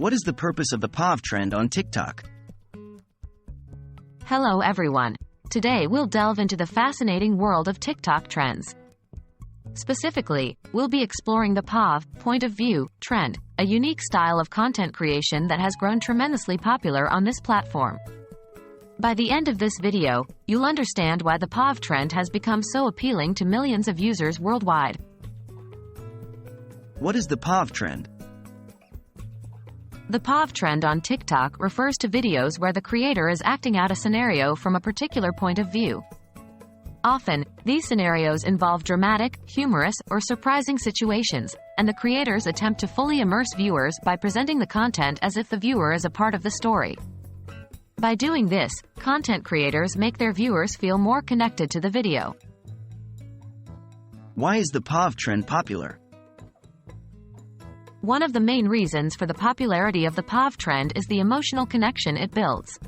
What is the purpose of the POV trend on TikTok? Hello everyone. Today we'll delve into the fascinating world of TikTok trends. Specifically, we'll be exploring the POV, point of view, trend, a unique style of content creation that has grown tremendously popular on this platform. By the end of this video, you'll understand why the POV trend has become so appealing to millions of users worldwide. What is the POV trend? The POV trend on TikTok refers to videos where the creator is acting out a scenario from a particular point of view. Often, these scenarios involve dramatic, humorous, or surprising situations, and the creators attempt to fully immerse viewers by presenting the content as if the viewer is a part of the story. By doing this, content creators make their viewers feel more connected to the video. Why is the POV trend popular? One of the main reasons for the popularity of the POV trend is the emotional connection it builds.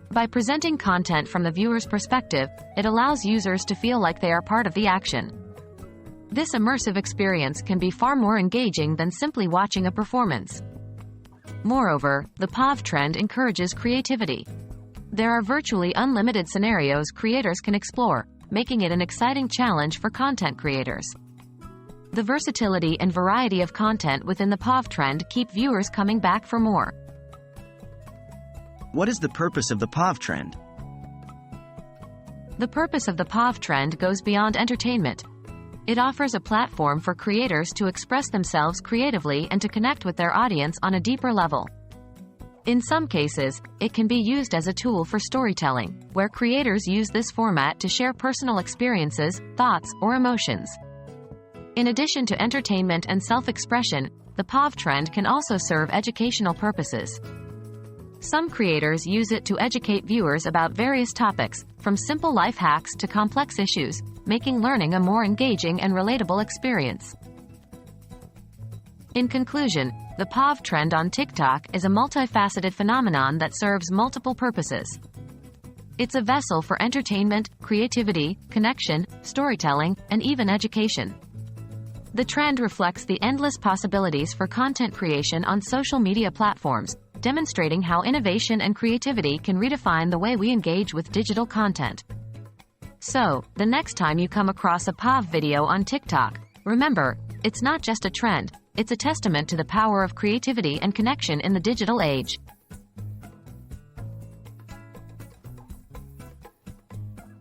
By presenting content from the viewer's perspective, it allows users to feel like they are part of the action. This immersive experience can be far more engaging than simply watching a performance. Moreover, the POV trend encourages creativity. There are virtually unlimited scenarios creators can explore, making it an exciting challenge for content creators. The versatility and variety of content within the POV trend keep viewers coming back for more. What is the purpose of the POV trend? The purpose of the POV trend goes beyond entertainment. It offers a platform for creators to express themselves creatively and to connect with their audience on a deeper level. In some cases, it can be used as a tool for storytelling, where creators use this format to share personal experiences, thoughts, or emotions. In addition to entertainment and self-expression, the POV trend can also serve educational purposes. Some creators use it to educate viewers about various topics, from simple life hacks to complex issues, making learning a more engaging and relatable experience. In conclusion, the POV trend on TikTok is a multifaceted phenomenon that serves multiple purposes. It's a vessel for entertainment, creativity, connection, storytelling, and even education. The trend reflects the endless possibilities for content creation on social media platforms, demonstrating how innovation and creativity can redefine the way we engage with digital content. So, the next time you come across a POV video on TikTok, remember, it's not just a trend, it's a testament to the power of creativity and connection in the digital age.